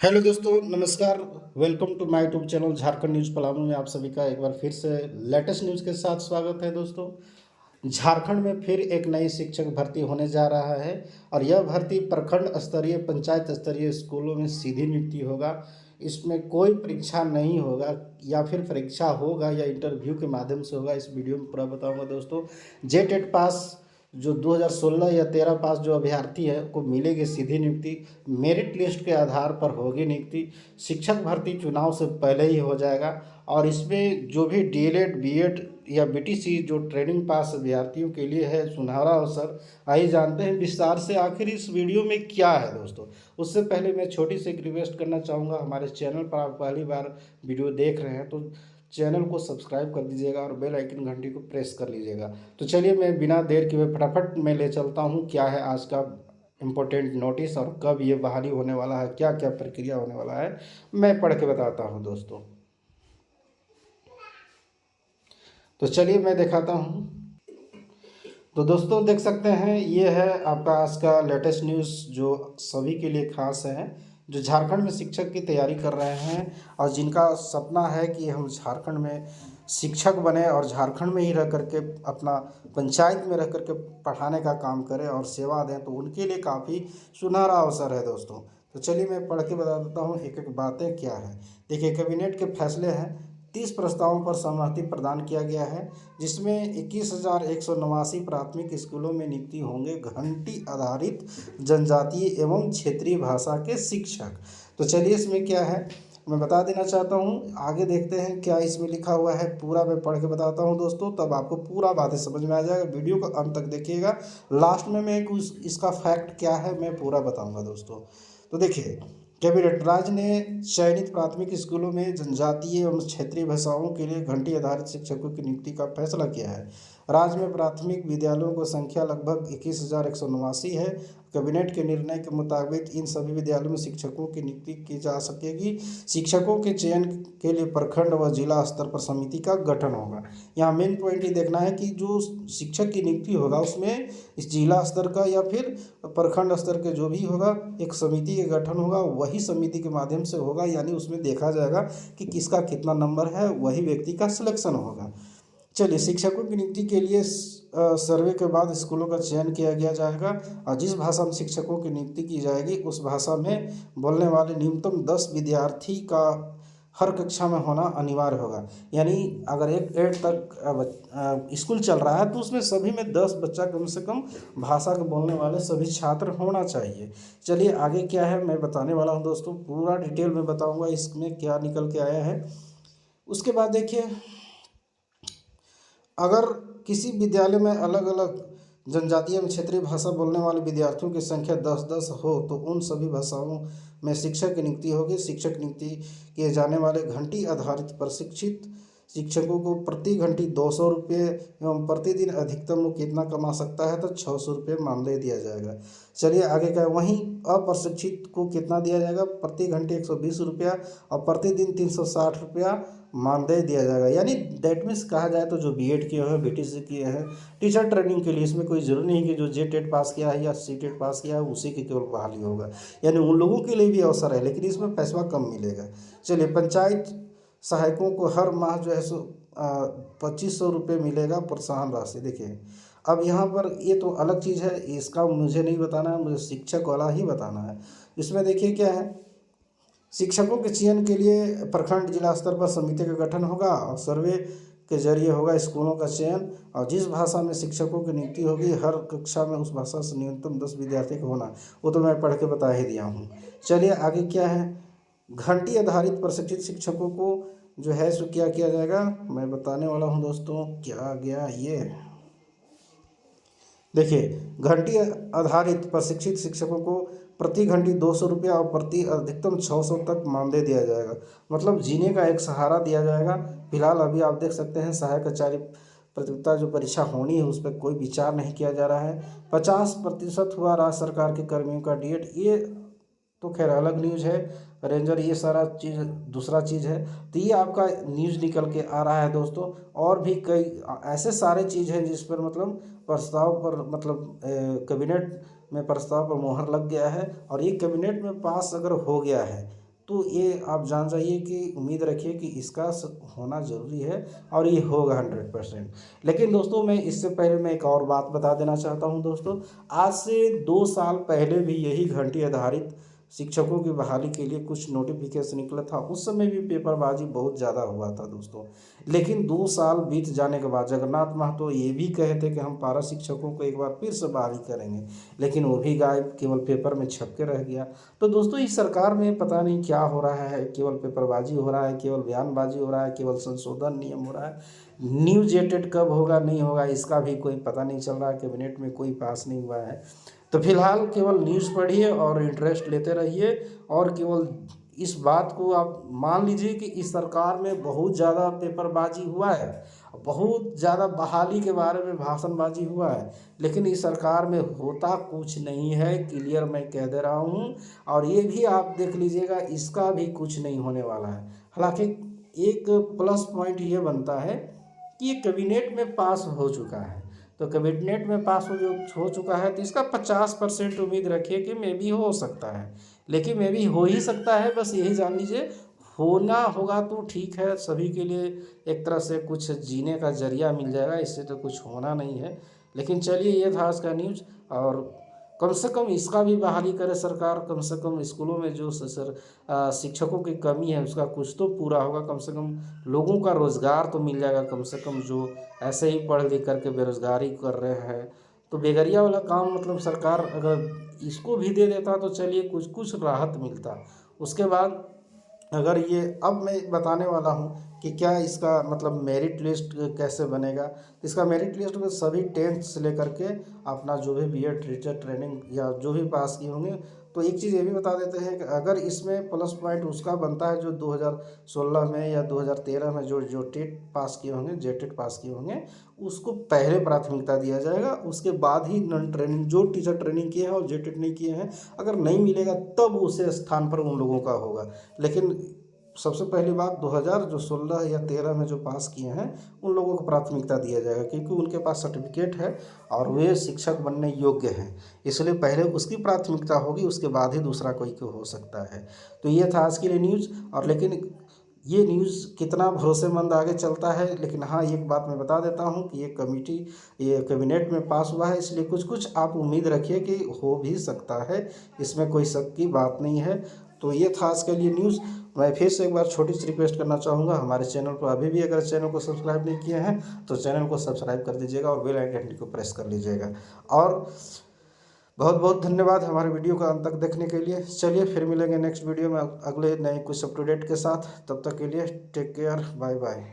Hello दोस्तों, नमस्कार। Welcome to my YouTube channel Jharkhand news Palamu में आप सभी का एक बार फिर से लेटेस्ट न्यूज़ के साथ स्वागत है। दोस्तों, झारखंड में फिर एक नई शिक्षक भर्ती होने जा रहा है और यह भर्ती प्रखंड स्तरीय, पंचायत स्तरीय स्कूलों में सीधी नियुक्ति होगा। इसमें कोई परीक्षा नहीं होगा या फिर परीक्षा होगा या इंटरव्यू के माध्यम से होगा। इस वीडियो में पूरा बताऊंगा दोस्तों। जेटेट पास जो 2016 या 13 पास जो अभ्यर्थी है को मिलेगी सीधी नियुक्ति। मेरिट लिस्ट के आधार पर होगी नियुक्ति। शिक्षक भर्ती चुनाव से पहले ही हो जाएगा और इसमें जो भी डीएलएड, बीएड या बीटीसी जो ट्रेनिंग पास अभ्यर्थियों के लिए है सुनहरा अवसर। आइए जानते हैं विस्तार से आखिर इस वीडियो में क्या है। दोस्तों, उससे पहले मैं छोटी सी एक रिक्वेस्ट करना चाहूँगा। हमारे चैनल पर आप पहली बार वीडियो देख रहे हैं तो चैनल को सब्सक्राइब कर दीजिएगा और बेल आइकन घंटी को प्रेस कर लीजिएगा। तो चलिए मैं बिना देर किए फटाफट मैं ले चलता हूँ क्या है आज का इम्पोर्टेंट नोटिस और कब ये बहाली होने वाला है, क्या क्या प्रक्रिया होने वाला है, मैं पढ़ के बताता हूँ दोस्तों। तो चलिए मैं दिखाता हूँ। तो दोस्तों देख सकते हैं ये है आपका आज का लेटेस्ट न्यूज़ जो सभी के लिए खास है, जो झारखंड में शिक्षक की तैयारी कर रहे हैं और जिनका सपना है कि हम झारखंड में शिक्षक बने और झारखंड में ही रह करके अपना पंचायत में रह करके पढ़ाने का काम करें और सेवा दें, तो उनके लिए काफ़ी सुनहरा अवसर है दोस्तों। तो चलिए मैं पढ़ के बता देता हूँ एक एक बातें क्या है। देखिए, कैबिनेट के फैसले हैं। 30 प्रस्तावों पर सहमति प्रदान किया गया है, जिसमें 21,189 प्राथमिक स्कूलों में नियुक्ति होंगे घंटी आधारित जनजातीय एवं क्षेत्रीय भाषा के शिक्षक। तो चलिए इसमें क्या है मैं बता देना चाहता हूँ। आगे देखते हैं क्या इसमें लिखा हुआ है, पूरा मैं पढ़ के बताता हूँ दोस्तों, तब आपको पूरा बातें समझ में आ जाएगा। वीडियो को अंत तक देखिएगा। लास्ट में मैं कुछ इसका फैक्ट क्या है मैं पूरा बताऊँगा दोस्तों। तो देखिए, कैबिनेट राज्य ने चयनित प्राथमिक स्कूलों में जनजातीय एवं क्षेत्रीय भाषाओं के लिए घंटी आधारित शिक्षकों की नियुक्ति का फैसला किया है। राज्य में प्राथमिक विद्यालयों की संख्या लगभग 21,189 है। कैबिनेट के निर्णय के मुताबिक इन सभी विद्यालयों में शिक्षकों की नियुक्ति की जा सकेगी। शिक्षकों के चयन के लिए प्रखंड व जिला स्तर पर समिति का गठन होगा। यहाँ मेन पॉइंट ये देखना है कि जो शिक्षक की नियुक्ति होगा उसमें इस जिला स्तर का या फिर प्रखंड स्तर के जो भी होगा एक समिति का गठन होगा। वही समिति के माध्यम से होगा, यानी उसमें देखा जाएगा कि किसका कितना नंबर है, वही व्यक्ति का सिलेक्शन होगा। चलिए, शिक्षकों की नियुक्ति के लिए सर्वे के बाद स्कूलों का चयन किया गया जाएगा और जिस भाषा में शिक्षकों की नियुक्ति की जाएगी उस भाषा में बोलने वाले न्यूनतम 10 विद्यार्थी का हर कक्षा में होना अनिवार्य होगा। यानी अगर एक 8 तक स्कूल चल रहा है तो उसमें सभी में 10 बच्चा कम से कम भाषा के बोलने वाले सभी छात्र होना चाहिए। चलिए आगे क्या है मैं बताने वाला हूँ दोस्तों, पूरा डिटेल में बताऊँगा इसमें क्या निकल के आया है। उसके बाद देखिए, अगर किसी विद्यालय में अलग अलग जनजातीय एवं क्षेत्रीय भाषा बोलने वाले विद्यार्थियों की संख्या 10-10 हो तो उन सभी भाषाओं में शिक्षक की नियुक्ति होगी। शिक्षक नियुक्ति किए जाने वाले घंटी आधारित प्रशिक्षित शिक्षकों को प्रति घंटी 200 रुपये एवं प्रतिदिन अधिकतम वो कितना कमा सकता है तो 600 रुपये मानदेय दिया जाएगा। चलिए आगे क्या है, वहीं अप्रशिक्षित को कितना दिया जाएगा, प्रति घंटे 120 रुपया और प्रतिदिन 360 रुपया मानदेय दिया जाएगा। यानी दैट मीन्स कहा जाए तो जो बीएड किए हैं, बीटीसी किए हैं, टीचर ट्रेनिंग के लिए इसमें कोई जरूरी नहीं कि जो जेटेट पास किया है या सीटेट पास किया है उसी की केवल बहाली होगा, यानी उन लोगों के लिए भी अवसर है, लेकिन इसमें पैसा कम मिलेगा। चलिए, पंचायत सहायकों को हर माह जो है सो 2500 रुपये मिलेगा प्रोत्साहन राशि। देखिए, अब यहाँ पर ये तो अलग चीज़ है, इसका मुझे नहीं बताना है, मुझे शिक्षक वाला ही बताना है। इसमें देखिए क्या है, शिक्षकों के चयन के लिए प्रखंड जिला स्तर पर समिति का गठन होगा और सर्वे के जरिए होगा स्कूलों का चयन और जिस भाषा में शिक्षकों की नियुक्ति होगी हर कक्षा में उस भाषा से न्यूनतम 10 विद्यार्थी का होना, वो तो मैं पढ़ के बता ही दिया हूँ। चलिए आगे क्या है, घंटी आधारित प्रशिक्षित शिक्षकों को जो है सो क्या किया जाएगा मैं बताने वाला हूँ दोस्तों। क्या आ गया ये देखिए, घंटी आधारित प्रशिक्षित शिक्षकों को प्रति घंटी 200 रुपया और प्रति अधिकतम 600 तक मानदेय दिया जाएगा। मतलब जीने का एक सहारा दिया जाएगा। फिलहाल अभी आप देख सकते हैं सहायक आचार्य प्रतियोगिता जो परीक्षा होनी है उस पर कोई विचार नहीं किया जा रहा है। 50% हुआ राज्य सरकार के कर्मियों का डीएड, ये तो खैर अलग न्यूज़ है। रेंजर ये सारा चीज़ दूसरा चीज़ है। तो ये आपका न्यूज़ निकल के आ रहा है दोस्तों। और भी कई ऐसे सारे चीज़ हैं जिस पर मतलब प्रस्ताव पर मतलब कैबिनेट में प्रस्ताव पर मोहर लग गया है और ये कैबिनेट में पास अगर हो गया है तो ये आप जान जाइए कि उम्मीद रखिए कि इसका होना ज़रूरी है और ये होगा 100%। लेकिन दोस्तों मैं इससे पहले मैं एक और बात बता देना चाहता हूँ दोस्तों, आज से 2 साल पहले भी यही घंटी आधारित शिक्षकों की बहाली के लिए कुछ नोटिफिकेशन निकला था। उस समय भी पेपरबाजी बहुत ज़्यादा हुआ था दोस्तों। लेकिन 2 साल बीत जाने के बाद जगन्नाथ महतो ये भी कहे थे कि हम पारा शिक्षकों को एक बार फिर से बहाली करेंगे, लेकिन वो भी गायब, केवल पेपर में छप के रह गया। तो दोस्तों इस सरकार में पता नहीं क्या हो रहा है, केवल पेपरबाजी हो रहा है, केवल बयानबाजी हो रहा है, केवल संशोधन नियम हो रहा है। न्यू जेटेड कब होगा नहीं होगा इसका भी कोई पता नहीं चल रहा, कैबिनेट में कोई पास नहीं हुआ है। तो फिलहाल केवल न्यूज़ पढ़िए और इंटरेस्ट लेते रहिए, और केवल इस बात को आप मान लीजिए कि इस सरकार में बहुत ज़्यादा पेपरबाजी हुआ है, बहुत ज़्यादा बहाली के बारे में भाषणबाजी हुआ है, लेकिन इस सरकार में होता कुछ नहीं है, क्लियर मैं कह दे रहा हूँ। और ये भी आप देख लीजिएगा, इसका भी कुछ नहीं होने वाला है। हालांकि एक प्लस पॉइंट ये बनता है कि ये कैबिनेट में पास हो चुका है, तो कैबिनेट में पास हो चुका है तो इसका 50% उम्मीद रखिए कि मे भी हो सकता है, लेकिन मे भी हो ही सकता है। बस यही जान लीजिए, होना होगा तो ठीक है, सभी के लिए एक तरह से कुछ जीने का जरिया मिल जाएगा, इससे तो कुछ होना नहीं है। लेकिन चलिए ये था आज का न्यूज़, और कम से कम इसका भी बहाली करे सरकार, कम से कम स्कूलों में जो शिक्षकों की कमी है उसका कुछ तो पूरा होगा, कम से कम लोगों का रोज़गार तो मिल जाएगा। कम से कम जो ऐसे ही पढ़ लिख करके बेरोज़गारी कर रहे हैं, तो बेगरिया वाला काम मतलब सरकार अगर इसको भी दे देता तो चलिए कुछ कुछ राहत मिलता। उसके बाद अगर ये अब मैं बताने वाला हूँ कि क्या इसका मतलब मेरिट लिस्ट कैसे बनेगा। इसका मेरिट लिस्ट में सभी 10th से लेकर के अपना जो भी बीएड टीचर ट्रेनिंग या जो भी पास किए होंगे, तो एक चीज़ ये भी बता देते हैं कि अगर इसमें प्लस पॉइंट उसका बनता है जो 2016 में या 2013 में जो टेट पास किए होंगे, जेटेट पास किए होंगे, उसको पहले प्राथमिकता दिया जाएगा। उसके बाद ही नॉन ट्रेनिंग जो टीचर ट्रेनिंग किए हैं और जेटेट नहीं किए हैं, अगर नहीं मिलेगा तब उसे स्थान पर उन लोगों का होगा। लेकिन सबसे पहली बात 2016 या 13 में जो पास किए हैं उन लोगों को प्राथमिकता दिया जाएगा, क्योंकि उनके पास सर्टिफिकेट है और वे शिक्षक बनने योग्य हैं, इसलिए पहले उसकी प्राथमिकता होगी, उसके बाद ही दूसरा कोई को हो सकता है। तो ये था आज के लिए न्यूज़। और लेकिन ये न्यूज़ कितना भरोसेमंद आगे चलता है, लेकिन हाँ एक बात मैं बता देता हूँ कि ये कैबिनेट में पास हुआ है, इसलिए कुछ कुछ आप उम्मीद रखिए कि हो भी सकता है, इसमें कोई शक की बात नहीं है। तो ये था आज के लिए न्यूज़। मैं फिर से एक बार छोटी सी रिक्वेस्ट करना चाहूँगा, हमारे चैनल को अभी भी अगर चैनल को सब्सक्राइब नहीं किए हैं तो चैनल को सब्सक्राइब कर दीजिएगा और बेल आइकन को प्रेस कर लीजिएगा। और बहुत बहुत धन्यवाद हमारे वीडियो का अंत तक देखने के लिए। चलिए फिर मिलेंगे नेक्स्ट वीडियो में अगले नए कुछ अप टू डेट के साथ, तब तक के लिए टेक केयर, बाय बाय।